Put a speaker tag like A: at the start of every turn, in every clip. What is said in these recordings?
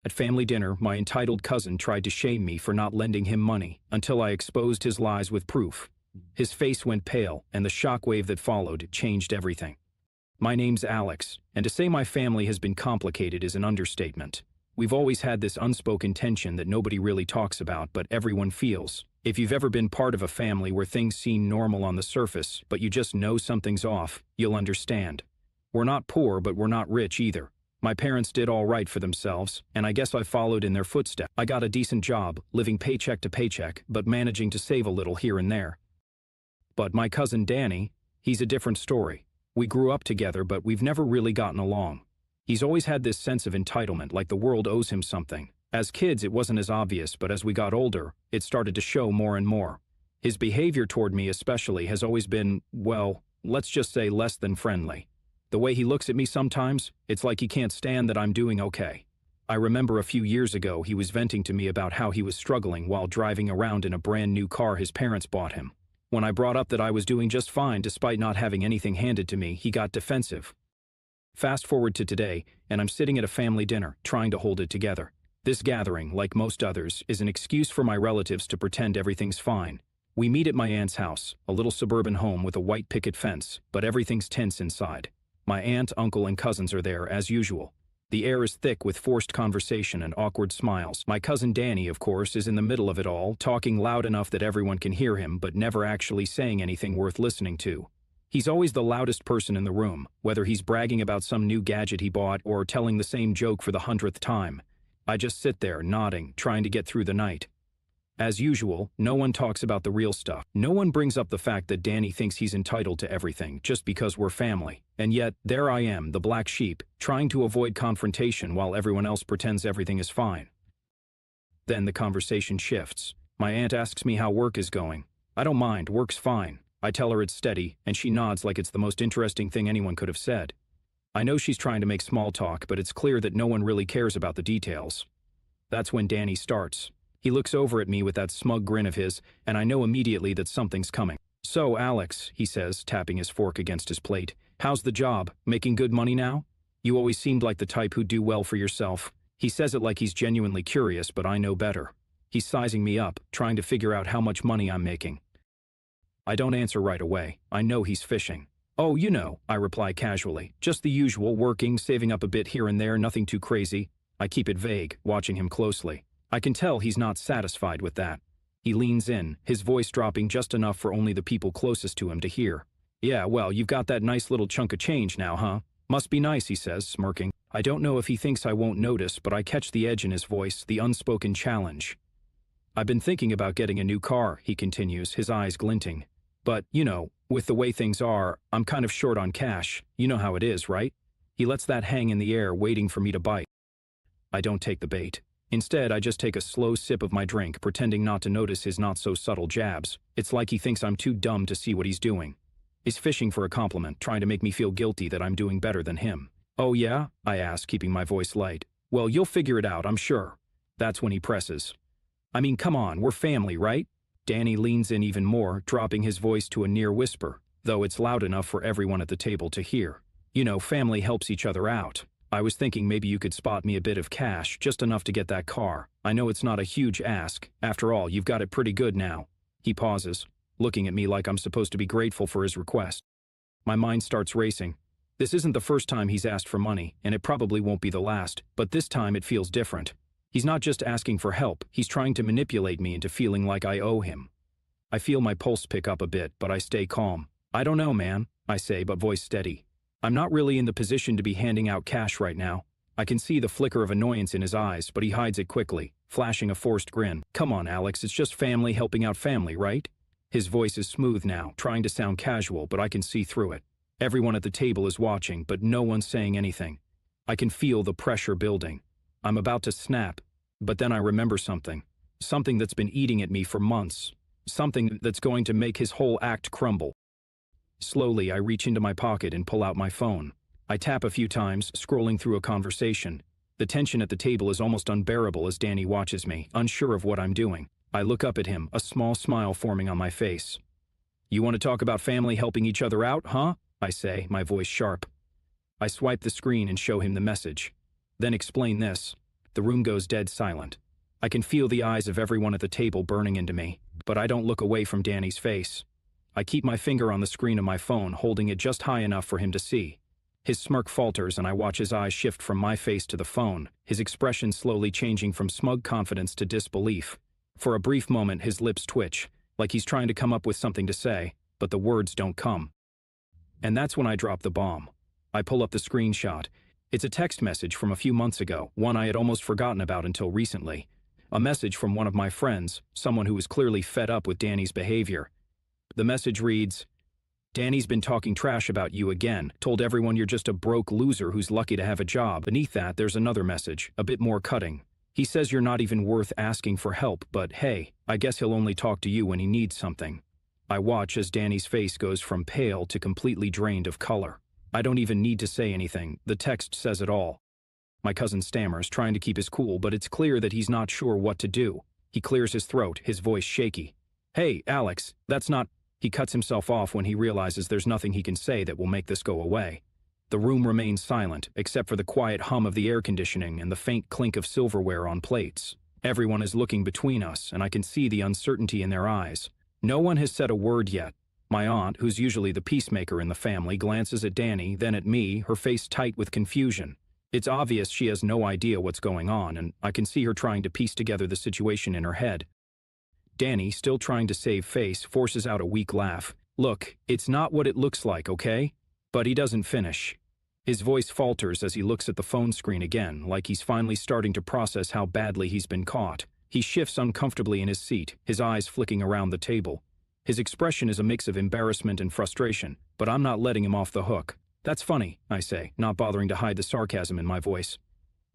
A: At family dinner, my entitled cousin tried to shame me for not lending him money until I exposed his lies with proof. His face went pale, and the shockwave that followed changed everything. My name's Alex, and to say my family has been complicated is an understatement. We've always had this unspoken tension that nobody really talks about, but everyone feels. If you've ever been part of a family where things seem normal on the surface, but you just know something's off, you'll understand. We're not poor, but we're not rich either. My parents did all right for themselves, and I guess I followed in their footsteps. I got a decent job, living paycheck to paycheck, but managing to save a little here and there. But my cousin Danny, he's a different story. We grew up together, but we've never really gotten along. He's always had this sense of entitlement, like the world owes him something. As kids, it wasn't as obvious, but as we got older, it started to show more and more. His behavior toward me especially has always been, well, let's just say less than friendly. The way he looks at me sometimes, it's like he can't stand that I'm doing okay. I remember a few years ago he was venting to me about how he was struggling while driving around in a brand new car his parents bought him. When I brought up that I was doing just fine despite not having anything handed to me, he got defensive. Fast forward to today, and I'm sitting at a family dinner, trying to hold it together. This gathering, like most others, is an excuse for my relatives to pretend everything's fine. We meet at my aunt's house, a little suburban home with a white picket fence, but everything's tense inside. My aunt, uncle, and cousins are there, as usual. The air is thick with forced conversation and awkward smiles. My cousin Danny, of course, is in the middle of it all, talking loud enough that everyone can hear him, but never actually saying anything worth listening to. He's always the loudest person in the room, whether he's bragging about some new gadget he bought or telling the same joke for the 100th time. I just sit there, nodding, trying to get through the night. As usual, no one talks about the real stuff. No one brings up the fact that Danny thinks he's entitled to everything just because we're family. And yet, there I am, the black sheep, trying to avoid confrontation while everyone else pretends everything is fine. Then the conversation shifts. My aunt asks me how work is going. I don't mind, work's fine. I tell her it's steady, and she nods like it's the most interesting thing anyone could have said. I know she's trying to make small talk, but it's clear that no one really cares about the details. That's when Danny starts. He looks over at me with that smug grin of his, and I know immediately that something's coming. "So, Alex," he says, tapping his fork against his plate, "how's the job? Making good money now? You always seemed like the type who'd do well for yourself." He says it like he's genuinely curious, but I know better. He's sizing me up, trying to figure out how much money I'm making. I don't answer right away. I know he's fishing. "Oh, you know," I reply casually. "Just the usual, working, saving up a bit here and there, nothing too crazy." I keep it vague, watching him closely. I can tell he's not satisfied with that. He leans in, his voice dropping just enough for only the people closest to him to hear. "Yeah, well, you've got that nice little chunk of change now, huh? Must be nice," he says, smirking. I don't know if he thinks I won't notice, but I catch the edge in his voice, the unspoken challenge. "I've been thinking about getting a new car," he continues, his eyes glinting. "But, you know, with the way things are, I'm kind of short on cash. You know how it is, right?" He lets that hang in the air, waiting for me to bite. I don't take the bait. Instead, I just take a slow sip of my drink, pretending not to notice his not-so-subtle jabs. It's like he thinks I'm too dumb to see what he's doing. He's fishing for a compliment, trying to make me feel guilty that I'm doing better than him. "Oh yeah?" I ask, keeping my voice light. "Well, you'll figure it out, I'm sure." That's when he presses. "I mean, come on, we're family, right?" Danny leans in even more, dropping his voice to a near whisper, though it's loud enough for everyone at the table to hear. "You know, family helps each other out. I was thinking maybe you could spot me a bit of cash, just enough to get that car. I know it's not a huge ask. After all, you've got it pretty good now." He pauses, looking at me like I'm supposed to be grateful for his request. My mind starts racing. This isn't the first time he's asked for money, and it probably won't be the last, but this time it feels different. He's not just asking for help, he's trying to manipulate me into feeling like I owe him. I feel my pulse pick up a bit, but I stay calm. "I don't know, man," I say, but voice steady. "I'm not really in the position to be handing out cash right now." I can see the flicker of annoyance in his eyes, but he hides it quickly, flashing a forced grin. "Come on, Alex, it's just family helping out family, right?" His voice is smooth now, trying to sound casual, but I can see through it. Everyone at the table is watching, but no one's saying anything. I can feel the pressure building. I'm about to snap, but then I remember something. Something that's been eating at me for months. Something that's going to make his whole act crumble. Slowly, I reach into my pocket and pull out my phone. I tap a few times, scrolling through a conversation. The tension at the table is almost unbearable as Danny watches me, unsure of what I'm doing. I look up at him, a small smile forming on my face. "You want to talk about family helping each other out, huh?" I say, my voice sharp. I swipe the screen and show him the message. "Then explain this. The The room goes dead silent. I can feel the eyes of everyone at the table burning into me, but I don't look away from Danny's face. I keep my finger on the screen of my phone, holding it just high enough for him to see. His smirk falters and I watch his eyes shift from my face to the phone, his expression slowly changing from smug confidence to disbelief. For a brief moment his lips twitch, like he's trying to come up with something to say, but the words don't come. And that's when I drop the bomb. I pull up the screenshot. It's a text message from a few months ago, one I had almost forgotten about until recently. A message from one of my friends, someone who was clearly fed up with Danny's behavior. The message reads, "Danny's been talking trash about you again, told everyone you're just a broke loser who's lucky to have a job." Beneath that, there's another message, a bit more cutting. He says you're not even worth asking for help, but hey, I guess he'll only talk to you when he needs something. I watch as Danny's face goes from pale to completely drained of color. I don't even need to say anything, the text says it all. My cousin stammers, trying to keep his cool, but it's clear that he's not sure what to do. He clears his throat, his voice shaky. "Hey, Alex, that's not..." He cuts himself off when he realizes there's nothing he can say that will make this go away. The room remains silent, except for the quiet hum of the air conditioning and the faint clink of silverware on plates. Everyone is looking between us, and I can see the uncertainty in their eyes. No one has said a word yet. My aunt, who's usually the peacemaker in the family, glances at Danny, then at me, her face tight with confusion. It's obvious she has no idea what's going on, and I can see her trying to piece together the situation in her head. Danny, still trying to save face, forces out a weak laugh. "Look, it's not what it looks like, okay?" But he doesn't finish. His voice falters as he looks at the phone screen again, like he's finally starting to process how badly he's been caught. He shifts uncomfortably in his seat, his eyes flicking around the table. His expression is a mix of embarrassment and frustration, but I'm not letting him off the hook. "That's funny," I say, not bothering to hide the sarcasm in my voice.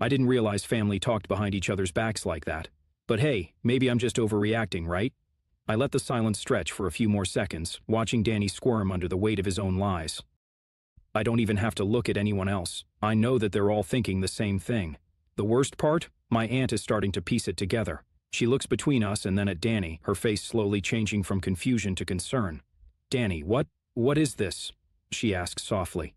A: "I didn't realize family talked behind each other's backs like that. But hey, maybe I'm just overreacting, right?" I let the silence stretch for a few more seconds, watching Danny squirm under the weight of his own lies. I don't even have to look at anyone else. I know that they're all thinking the same thing. The worst part? My aunt is starting to piece it together. She looks between us and then at Danny, her face slowly changing from confusion to concern. "Danny, what is this?" she asks softly.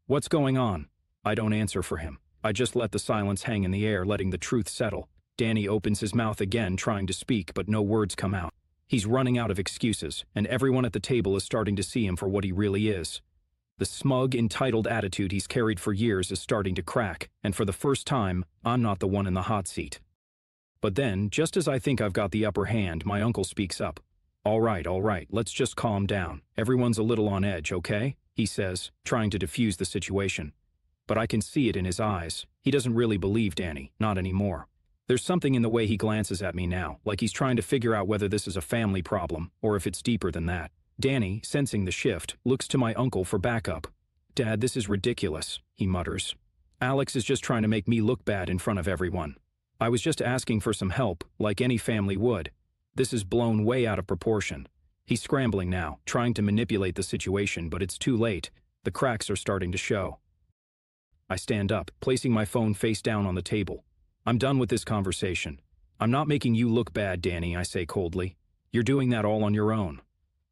A: "What's going on?" I don't answer for him. I just let the silence hang in the air, letting the truth settle. Danny opens his mouth again, trying to speak, but no words come out. He's running out of excuses, and everyone at the table is starting to see him for what he really is. The smug, entitled attitude he's carried for years is starting to crack, and for the first time, I'm not the one in the hot seat. But then, just as I think I've got the upper hand, my uncle speaks up. All right, let's just calm down. Everyone's a little on edge, okay?" he says, trying to defuse the situation. But I can see it in his eyes. He doesn't really believe Danny, not anymore. There's something in the way he glances at me now, like he's trying to figure out whether this is a family problem, or if it's deeper than that. Danny, sensing the shift, looks to my uncle for backup. "Dad, this is ridiculous," he mutters. "Alex is just trying to make me look bad in front of everyone. I was just asking for some help, like any family would. This is blown way out of proportion." He's scrambling now, trying to manipulate the situation, but it's too late. The cracks are starting to show. I stand up, placing my phone face down on the table. "I'm done with this conversation. I'm not making you look bad, Danny," I say coldly. "You're doing that all on your own."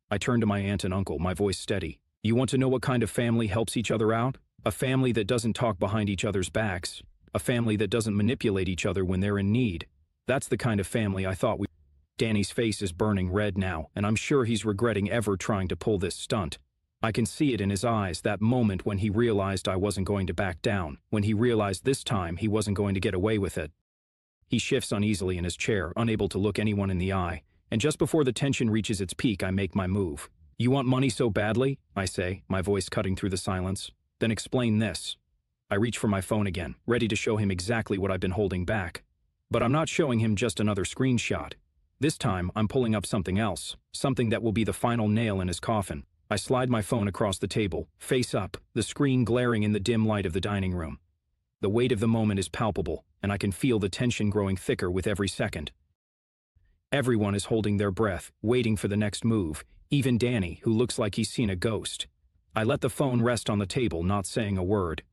A: I turn to my aunt and uncle, my voice steady. "You want to know what kind of family helps each other out? A family that doesn't talk behind each other's backs. A family that doesn't manipulate each other when they're in need. That's the kind of family I thought we..." Danny's face is burning red now, and I'm sure he's regretting ever trying to pull this stunt. I can see it in his eyes, that moment when he realized I wasn't going to back down, when he realized this time he wasn't going to get away with it. He shifts uneasily in his chair, unable to look anyone in the eye, and just before the tension reaches its peak, I make my move. "You want money so badly?" I say, my voice cutting through the silence. "Then explain this." I reach for my phone again, ready to show him exactly what I've been holding back. But I'm not showing him just another screenshot. This time, I'm pulling up something else, something that will be the final nail in his coffin. I slide my phone across the table, face up, the screen glaring in the dim light of the dining room. The weight of the moment is palpable, and I can feel the tension growing thicker with every second. Everyone is holding their breath, waiting for the next move, even Danny, who looks like he's seen a ghost. I let the phone rest on the table, not saying a word.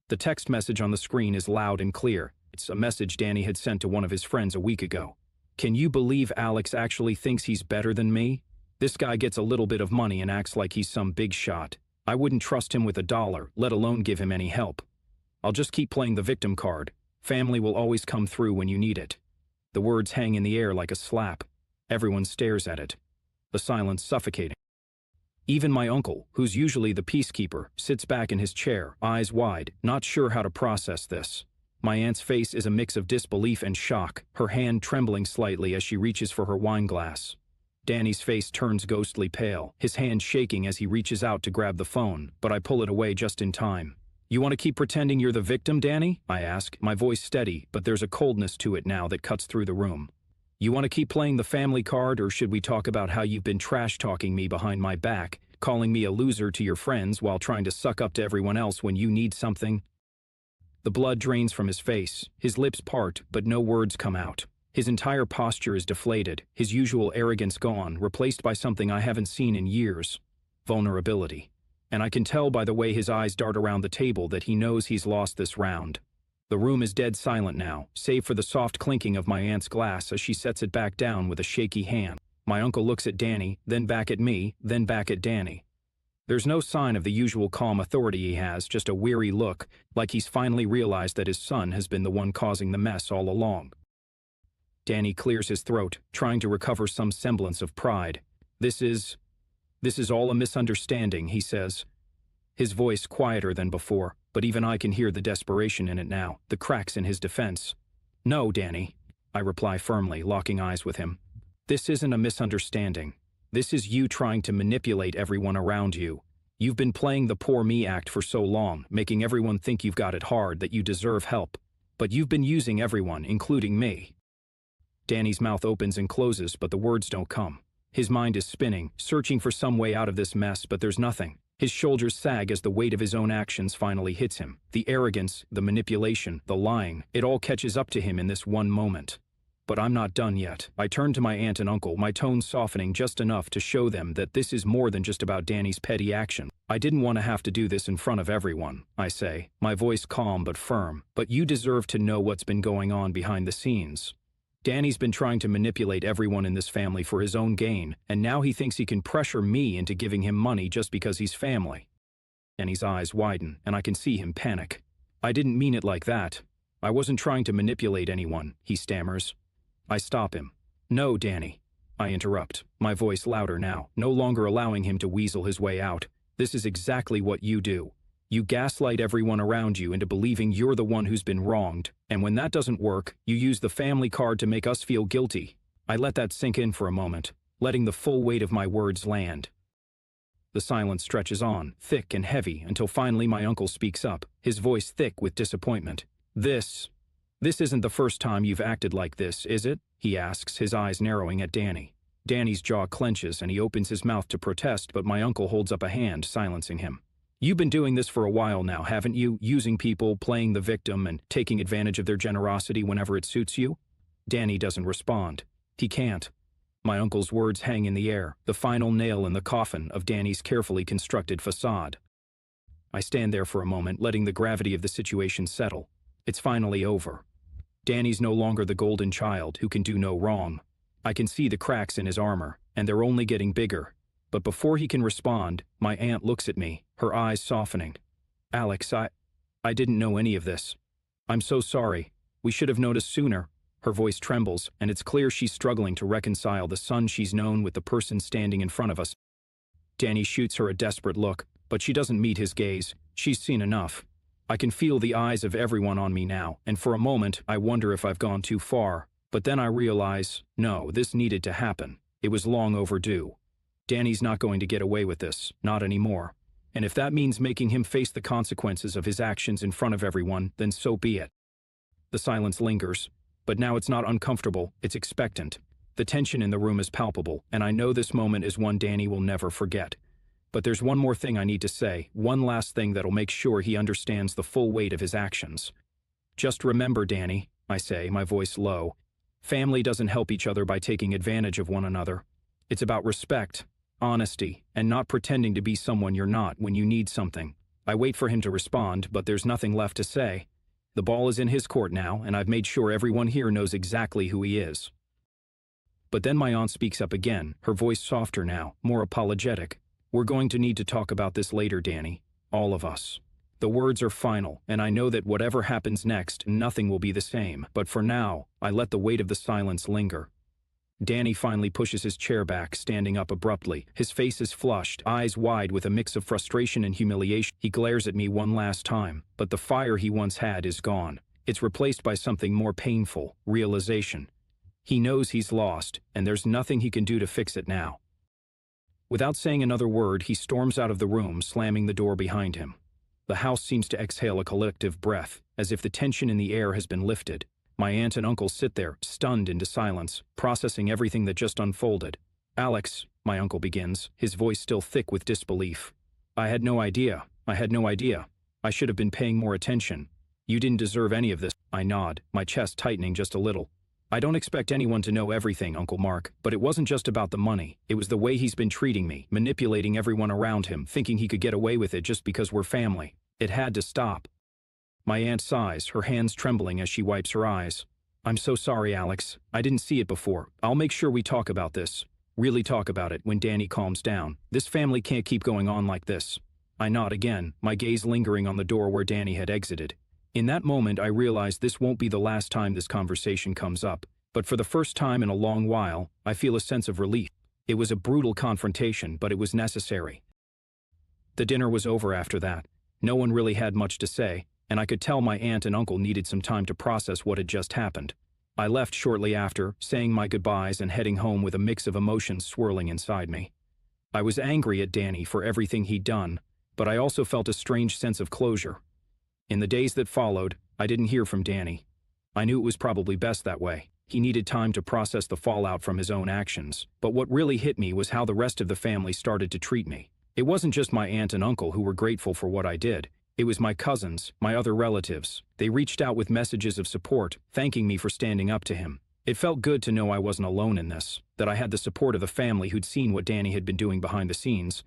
A: The text message on the screen is loud and clear. It's a message Danny had sent to one of his friends a week ago. "Can you believe Alex actually thinks he's better than me? This guy gets a little bit of money and acts like he's some big shot. I wouldn't trust him with $1, let alone give him any help. I'll just keep playing the victim card. Family will always come through when you need it. The words hang in the air like a slap. Everyone stares at it. The silence suffocating. Even my uncle, who's usually the peacekeeper, sits back in his chair, eyes wide, not sure how to process this. My aunt's face is a mix of disbelief and shock, her hand trembling slightly as she reaches for her wine glass. Danny's face turns ghostly pale, his hand shaking as he reaches out to grab the phone, but I pull it away just in time. "You want to keep pretending you're the victim, Danny?" I ask, my voice steady, but there's a coldness to it now that cuts through the room. "You want to keep playing the family card, or should we talk about how you've been trash-talking me behind my back, calling me a loser to your friends while trying to suck up to everyone else when you need something?" The blood drains from his face, his lips part, but no words come out. His entire posture is deflated, his usual arrogance gone, replaced by something I haven't seen in years: vulnerability. And I can tell by the way his eyes dart around the table that he knows he's lost this round. The room is dead silent now, save for the soft clinking of my aunt's glass as she sets it back down with a shaky hand. My uncle looks at Danny, then back at me, then back at Danny. There's no sign of the usual calm authority he has, just a weary look, like he's finally realized that his son has been the one causing the mess all along. Danny clears his throat, trying to recover some semblance of pride. This is all a misunderstanding," he says. His voice quieter than before, but even I can hear the desperation in it now, the cracks in his defense. "No, Danny," I reply firmly, locking eyes with him. "This isn't a misunderstanding. This is you trying to manipulate everyone around you. You've been playing the poor me act for so long, making everyone think you've got it hard, that you deserve help. But you've been using everyone, including me." Danny's mouth opens and closes, but the words don't come. His mind is spinning, searching for some way out of this mess, but there's nothing. His shoulders sag as the weight of his own actions finally hits him. The arrogance, the manipulation, the lying, it all catches up to him in this one moment. But I'm not done yet. I turn to my aunt and uncle, my tone softening just enough to show them that this is more than just about Danny's petty action. "I didn't want to have to do this in front of everyone," I say, my voice calm but firm, "but you deserve to know what's been going on behind the scenes. Danny's been trying to manipulate everyone in this family for his own gain, and now he thinks he can pressure me into giving him money just because he's family." Danny's eyes widen, and I can see him panic. "I didn't mean it like that. I wasn't trying to manipulate anyone," he stammers. I stop him. "No, Danny," I interrupt, my voice louder now, no longer allowing him to weasel his way out. "This is exactly what you do. You gaslight everyone around you into believing you're the one who's been wronged, and when that doesn't work, you use the family card to make us feel guilty." I let that sink in for a moment, letting the full weight of my words land. The silence stretches on, thick and heavy, until finally my uncle speaks up, his voice thick with disappointment. This isn't the first time you've acted like this, is it?" he asks, his eyes narrowing at Danny. Danny's jaw clenches and he opens his mouth to protest, but my uncle holds up a hand, silencing him. "You've been doing this for a while now, haven't you? Using people, playing the victim, and taking advantage of their generosity whenever it suits you?" Danny doesn't respond. He can't. My uncle's words hang in the air, the final nail in the coffin of Danny's carefully constructed facade. I stand there for a moment, letting the gravity of the situation settle. It's finally over. Danny's no longer the golden child who can do no wrong. I can see the cracks in his armor, and they're only getting bigger. But before he can respond, my aunt looks at me, her eyes softening. "Alex, I didn't know any of this. I'm so sorry. We should have noticed sooner." Her voice trembles, and it's clear she's struggling to reconcile the son she's known with the person standing in front of us. Danny shoots her a desperate look, but she doesn't meet his gaze. She's seen enough. I can feel the eyes of everyone on me now, and for a moment I wonder if I've gone too far. But then I realize, no, this needed to happen. It was long overdue. Danny's not going to get away with this, not anymore. And if that means making him face the consequences of his actions in front of everyone, then so be it. The silence lingers, but now it's not uncomfortable, it's expectant. The tension in the room is palpable, and I know this moment is one Danny will never forget. But there's one more thing I need to say, one last thing that'll make sure he understands the full weight of his actions. "Just remember, Danny," I say, my voice low, "family doesn't help each other by taking advantage of one another. It's about respect, honesty, and not pretending to be someone you're not when you need something." I wait for him to respond, but there's nothing left to say. The ball is in his court now, and I've made sure everyone here knows exactly who he is. But then my aunt speaks up again, her voice softer now, more apologetic. "We're going to need to talk about this later, Danny. All of us." The words are final, and I know that whatever happens next, nothing will be the same. But for now, I let the weight of the silence linger. Danny finally pushes his chair back, standing up abruptly. His face is flushed, eyes wide with a mix of frustration and humiliation. He glares at me one last time, but the fire he once had is gone. It's replaced by something more painful, realization. He knows he's lost, and there's nothing he can do to fix it now. Without saying another word, he storms out of the room, slamming the door behind him. The house seems to exhale a collective breath, as if the tension in the air has been lifted. My aunt and uncle sit there, stunned into silence, processing everything that just unfolded. "Alex," my uncle begins, his voice still thick with disbelief. I had no idea. I should have been paying more attention. You didn't deserve any of this." I nod, my chest tightening just a little. "I don't expect anyone to know everything, Uncle Mark, but it wasn't just about the money. It was the way he's been treating me, manipulating everyone around him, thinking he could get away with it just because we're family. It had to stop." My aunt sighs, her hands trembling as she wipes her eyes. "I'm so sorry, Alex. I didn't see it before. I'll make sure we talk about this. Really talk about it when Danny calms down. This family can't keep going on like this." I nod again, my gaze lingering on the door where Danny had exited. In that moment, I realize this won't be the last time this conversation comes up, but for the first time in a long while, I feel a sense of relief. It was a brutal confrontation, but it was necessary. The dinner was over after that. No one really had much to say, and I could tell my aunt and uncle needed some time to process what had just happened. I left shortly after, saying my goodbyes and heading home with a mix of emotions swirling inside me. I was angry at Danny for everything he'd done, but I also felt a strange sense of closure. In the days that followed, I didn't hear from Danny. I knew it was probably best that way. He needed time to process the fallout from his own actions. But what really hit me was how the rest of the family started to treat me. It wasn't just my aunt and uncle who were grateful for what I did. It was my cousins, my other relatives. They reached out with messages of support, thanking me for standing up to him. It felt good to know I wasn't alone in this, that I had the support of the family who'd seen what Danny had been doing behind the scenes.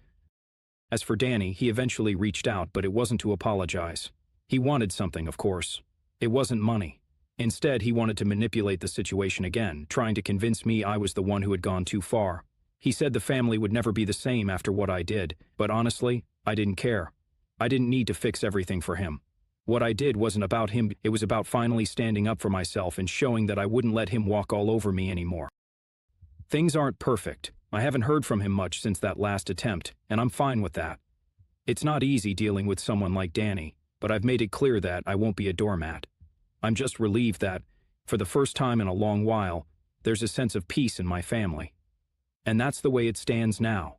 A: As for Danny, he eventually reached out, but it wasn't to apologize. He wanted something, of course. It wasn't money. Instead, he wanted to manipulate the situation again, trying to convince me I was the one who had gone too far. He said the family would never be the same after what I did, but honestly, I didn't care. I didn't need to fix everything for him. What I did wasn't about him, it was about finally standing up for myself and showing that I wouldn't let him walk all over me anymore. Things aren't perfect. I haven't heard from him much since that last attempt, and I'm fine with that. It's not easy dealing with someone like Danny, but I've made it clear that I won't be a doormat. I'm just relieved that, for the first time in a long while, there's a sense of peace in my family. And that's the way it stands now.